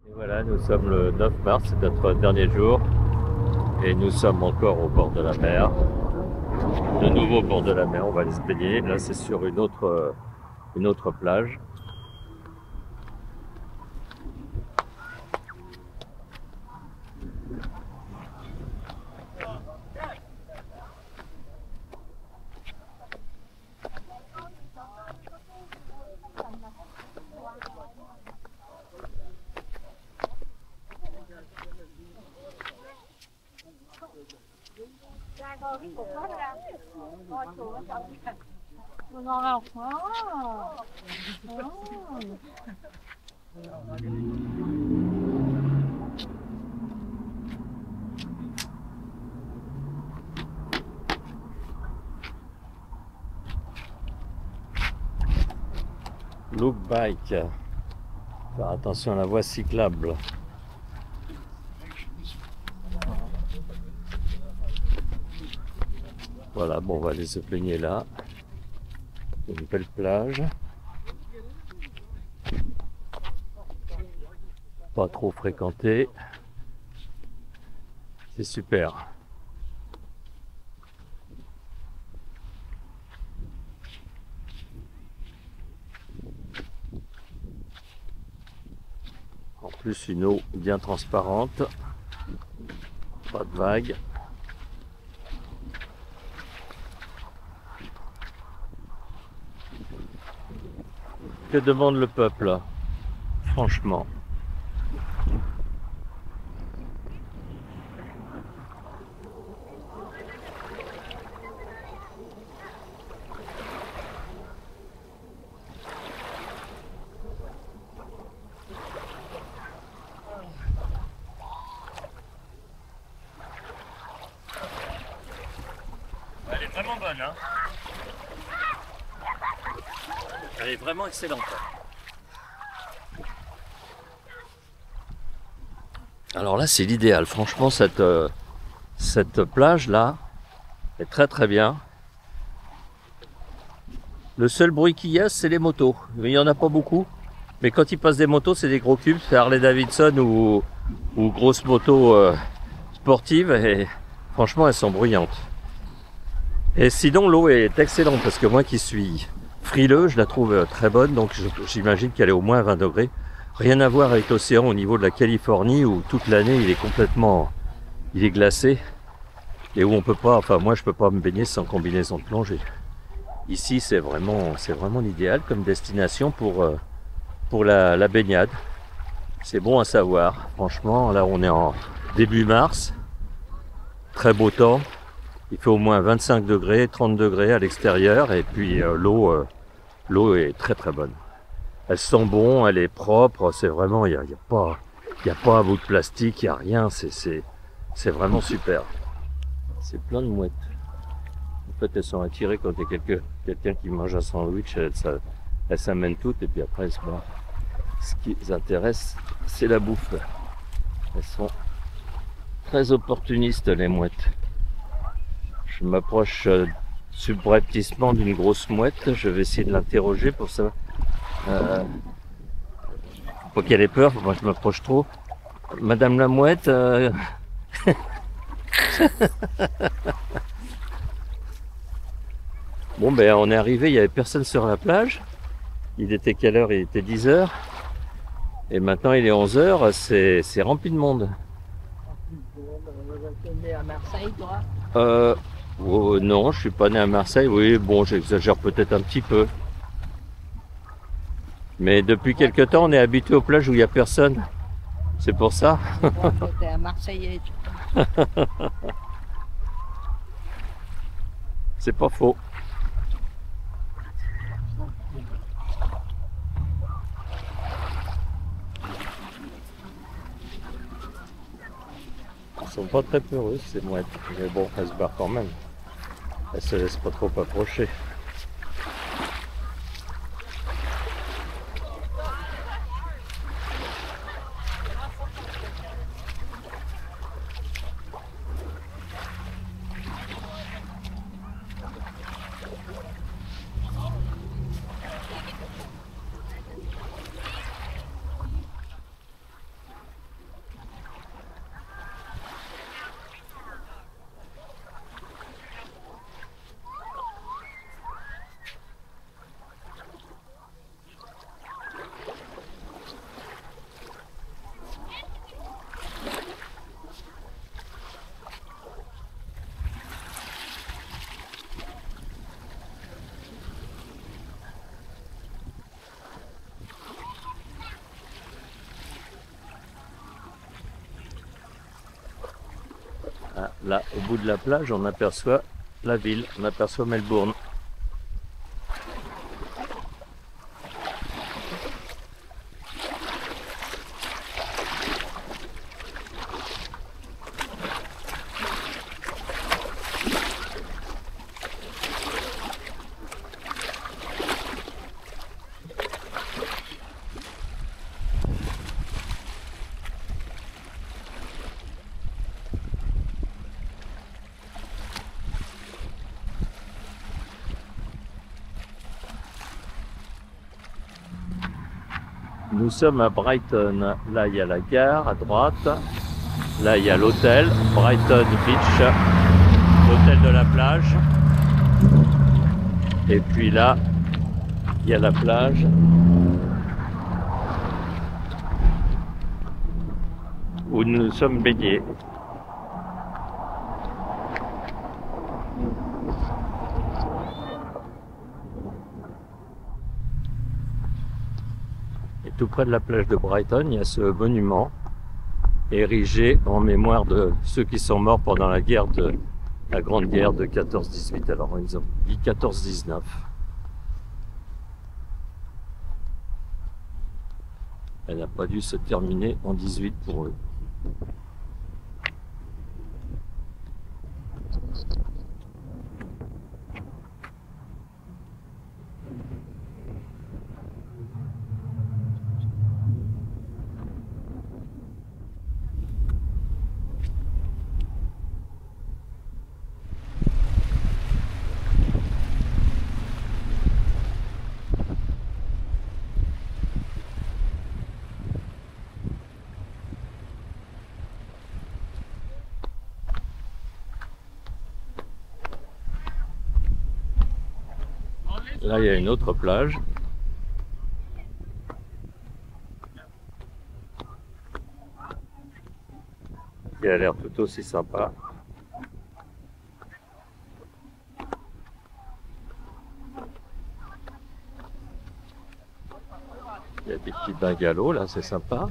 Et voilà, nous sommes le 9 mars, c'est notre dernier jour et nous sommes encore au bord de la mer. De nouveau au bord de la mer, on va aller se baigner. Là, c'est sur une autre plage. Ngon không? Look bike. Faire attention à la voie cyclable. Voilà, bon, on va aller se baigner là. Une belle plage. Pas trop fréquentée. C'est super. En plus, une eau bien transparente. Pas de vagues. Que demande le peuple, franchement? Elle est vraiment bonne, hein? Elle est vraiment excellente. Alors là, c'est l'idéal. Franchement, cette plage-là est très très bien. Le seul bruit qu'il y a, c'est les motos. Mais il n'y en a pas beaucoup. Mais quand il passe des motos, c'est des gros cubes. C'est Harley Davidson ou grosses motos sportives. Et franchement, elles sont bruyantes. Et sinon, l'eau est excellente parce que moi qui suis frileux, je la trouve très bonne. Donc j'imagine qu'elle est au moins 20 degrés. Rien à voir avec l'océan au niveau de la Californie où toute l'année il est glacé et où on peut pas, enfin moi je peux pas me baigner sans combinaison de plongée. Ici c'est vraiment l'idéal comme destination pour la baignade. C'est bon à savoir. Franchement, là on est en début mars, très beau temps. Il fait au moins 25 degrés, 30 degrés à l'extérieur et puis l'eau est très très bonne. Elle sent bon, elle est propre, c'est vraiment, il n'y a pas un bout de plastique, il n'y a rien, c'est vraiment super. C'est plein de mouettes. En fait, elles sont attirées quand il y a quelqu'un qui mange un sandwich, elles s'amènent toutes et puis après elles se barrent. Ce qui les intéresse, c'est la bouffe. Elles sont très opportunistes, les mouettes. Je m'approche subrepticement d'une grosse mouette, je vais essayer de l'interroger pour savoir. Faut pas qu'elle ait peur, moi je m'approche trop. Madame la mouette, Bon ben on est arrivé, il n'y avait personne sur la plage. Il était quelle heure? Il était 10 heures. Et maintenant il est 11 heures, c'est rempli de monde. Tu es né à Marseille, toi? Non, je suis pas né à Marseille, oui, bon j'exagère peut-être un petit peu. Mais depuis quelque temps on est habitué aux plages où il n'y a personne. C'est pour ça. Tu es à Marseillais. C'est pas faux. Ils sont pas très peureux ces mouettes, mais bon, elles se barrent quand même. Elles se laissent pas trop approcher. Là, au bout de la plage, on aperçoit la ville, on aperçoit Melbourne. Nous sommes à Brighton. Là, il y a la gare à droite. Là, il y a l'hôtel, Brighton Beach, l'hôtel de la plage. Et puis là, il y a la plage. Où nous sommes baignés. Et tout près de la plage de Brighton, il y a ce monument érigé en mémoire de ceux qui sont morts pendant la Grande Guerre de 14-18. Alors ils ont dit 14-19. Elle n'a pas dû se terminer en 18 pour eux. Là, il y a une autre plage. Qui a l'air tout aussi sympa. Il y a des petits bungalows, là, c'est sympa.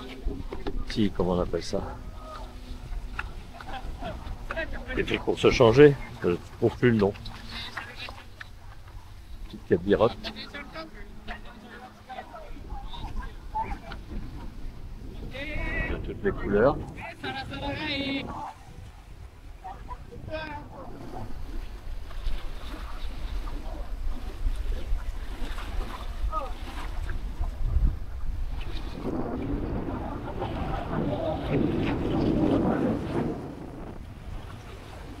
Des petits, comment on appelle ça? Des trucs pour se changer, je ne trouve plus le nom. Petite cabirotte. De toutes les couleurs.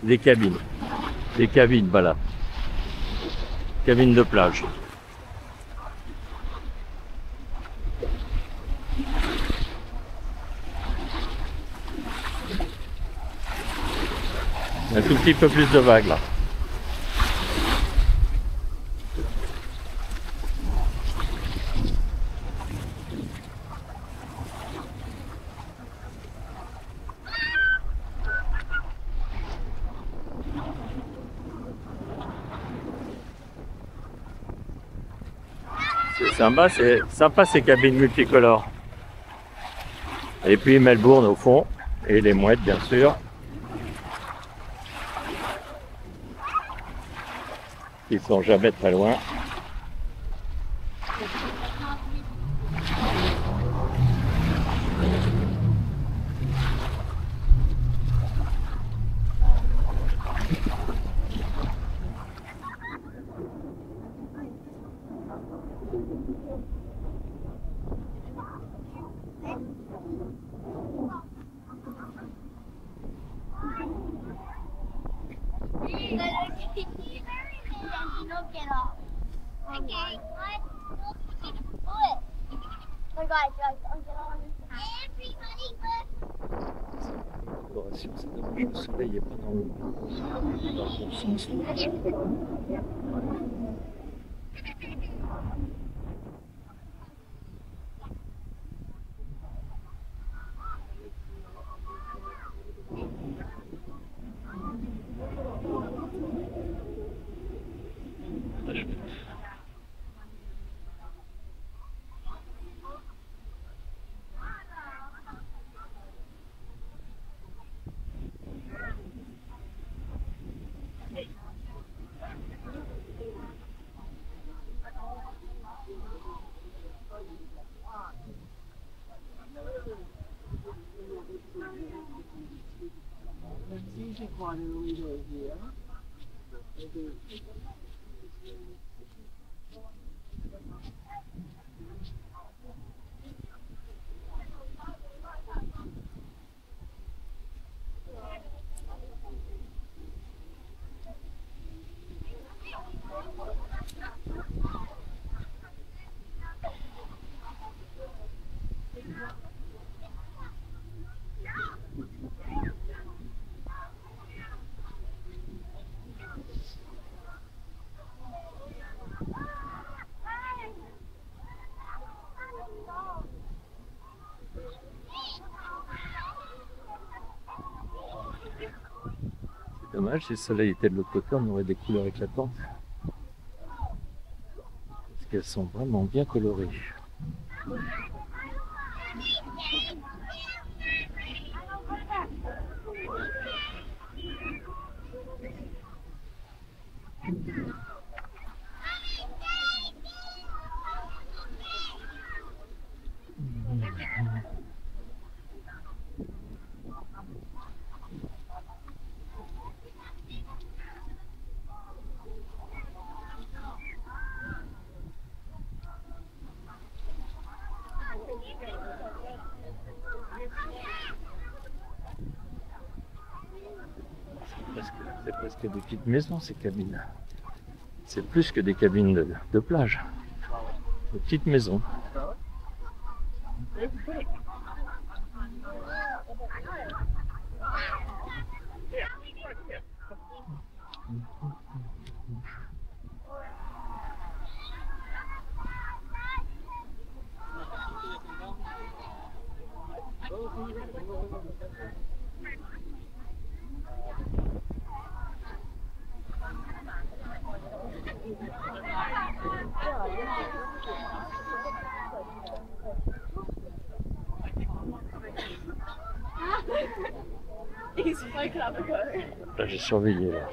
Des cabines, voilà. Cabines de plage. Un tout petit peu plus de vagues là. C'est sympa ces cabines multicolores. Et puis Melbourne au fond, et les mouettes bien sûr. Ils sont jamais très loin. C'est dommage, le soleil n'est pas dans le bon sens. Dommage, si le soleil était de l'autre côté, on aurait des couleurs éclatantes. Parce qu'elles sont vraiment bien colorées. C'est presque des petites maisons, ces cabines. C'est plus que des cabines de plage. Des petites maisons. Là, j'ai surveillé là.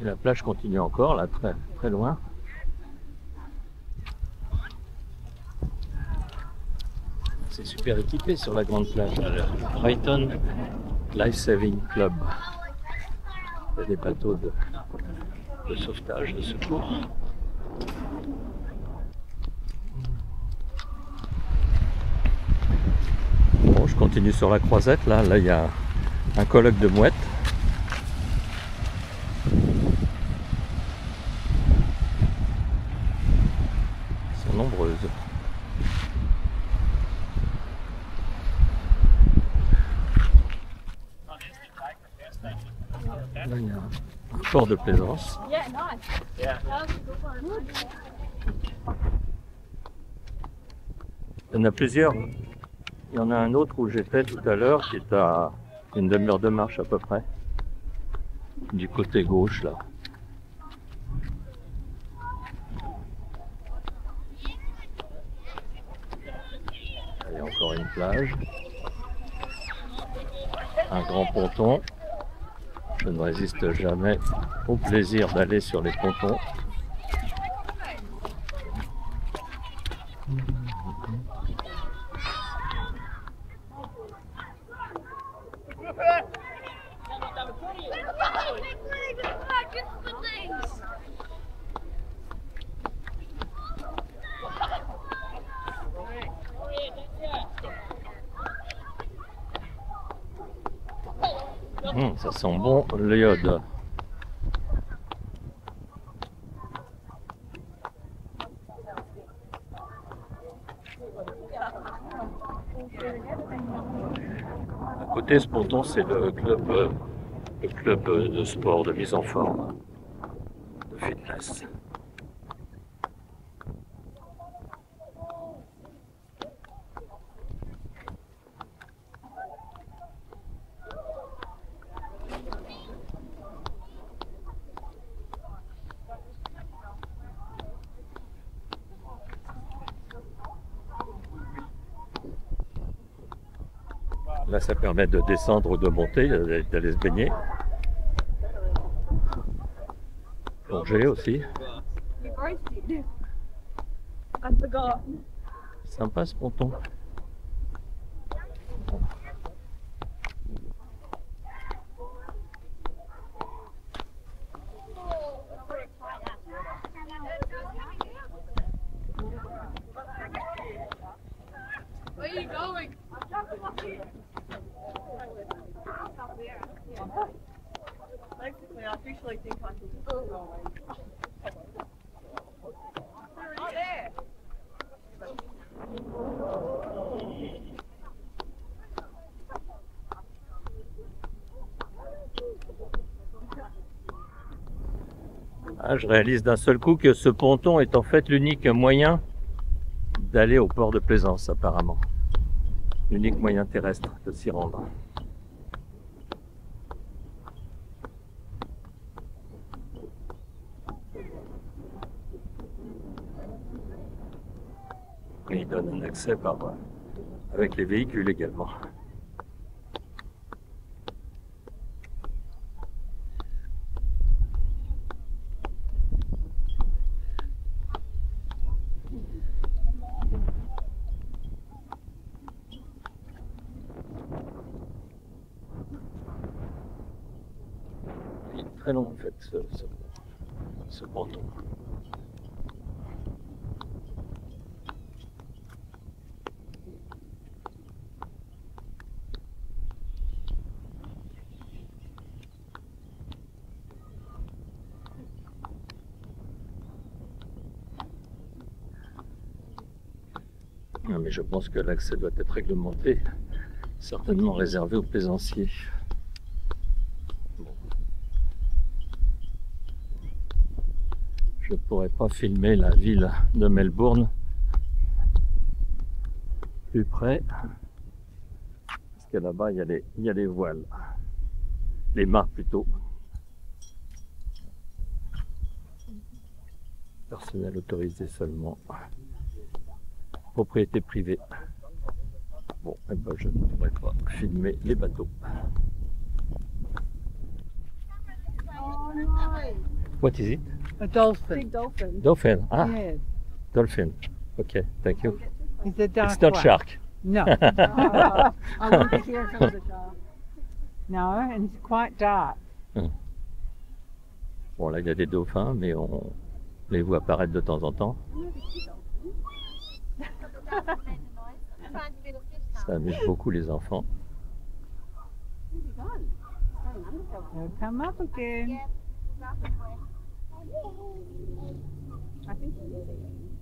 Et la plage continue encore, là, très, très loin. C'est super équipé sur la grande plage. Le Brighton Life Saving Club. Il y a des bateaux de sauvetage, de secours. Bon, je continue sur la croisette. Là, il y a un colloque de mouettes. Elles sont nombreuses. Là, il y a un port de plaisance. Il y en a plusieurs. Il y en a un autre où j'étais tout à l'heure qui est à une demi-heure de marche à peu près. Du côté gauche là. Il y a encore une plage. Un grand ponton. Je ne résiste jamais au plaisir d'aller sur les pontons. Ça sent bon l'iode. À côté de ce ponton, c'est le club de sport, de mise en forme, de fitness. Là, ça permet de descendre ou de monter, d'aller se baigner. Plonger aussi. Sympa ce ponton. Where are you going? Basically, I officially think I can go away. Oh, there! Ah, je réalise d'un seul coup que ce ponton est en fait l'unique moyen d'aller au port de Plaisance, apparemment. L'unique moyen terrestre de s'y rendre. Et il donne un accès avec les véhicules également. Il est très long en fait ce ponton. Ah, mais je pense que l'accès doit être réglementé, certainement réservé aux plaisanciers. Bon. Je ne pourrais pas filmer la ville de Melbourne plus près, parce que là-bas il y a les voiles, les mâts plutôt. Personnel autorisé seulement. Propriété privée. Bon, eh ben, je ne pourrais pas filmer les bateaux. Oh no! What is it? A dolphin. Big dolphin. Dolphin. Ah, Yes. dolphin. Okay, thank you. It's a dark It's not one. shark. No. I want to hear from the shark. No, and it's quite dark. Bon, là, il y a des dauphins, mais on les voit apparaître de temps en temps. Ça amuse beaucoup les enfants. They'll come up again. I think he is eating.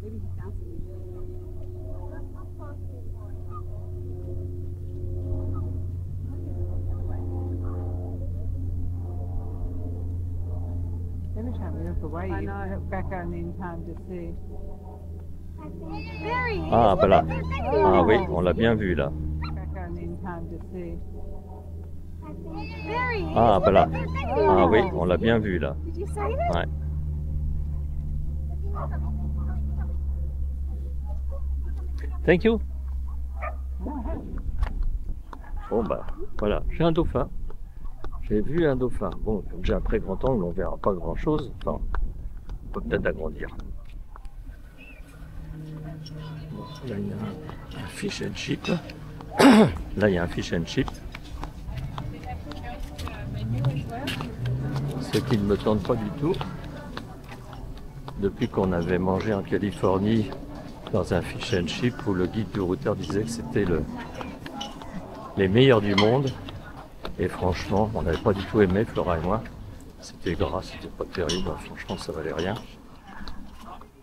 Maybe he's dancing. Every time we look away, I you know. look back only in time to see. There he is! Ah, bah là. Ah oui, on l'a bien vu là. Back only in time to see. There he is! Ah, bah là. Oh. Ah oui, on l'a bien vu là. Did you see it? Ouais. Thank you. Bon bah voilà, j'ai un dauphin. J'ai vu un dauphin. Bon, comme j'ai un très grand angle, on verra pas grand chose. Enfin, on peut peut-être agrandir. Bon, là il y a un fish and chip. Là il y a un fish and chip. Ce qui ne me tente pas du tout. Depuis qu'on avait mangé en Californie dans un fish and chip où le guide du routeur disait que c'était les meilleurs du monde. Et franchement, on n'avait pas du tout aimé, Flora et moi. C'était gras, c'était pas terrible, franchement ça valait rien.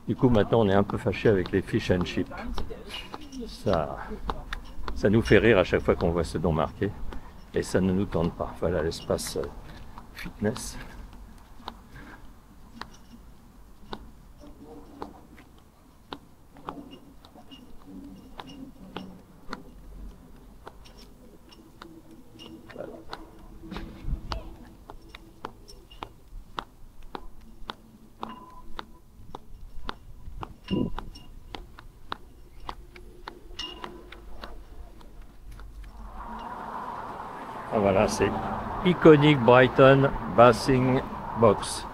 Du coup maintenant on est un peu fâché avec les fish and chips. Ça nous fait rire à chaque fois qu'on voit ce nom marqué. Et ça ne nous tente pas. Voilà l'espace fitness. voilà, c'est Iconic Brighton Bathing Box.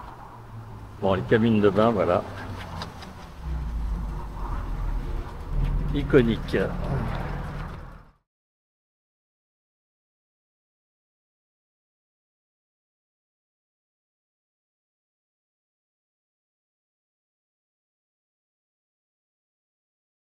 Bon, les cabines de bain, voilà. Iconique.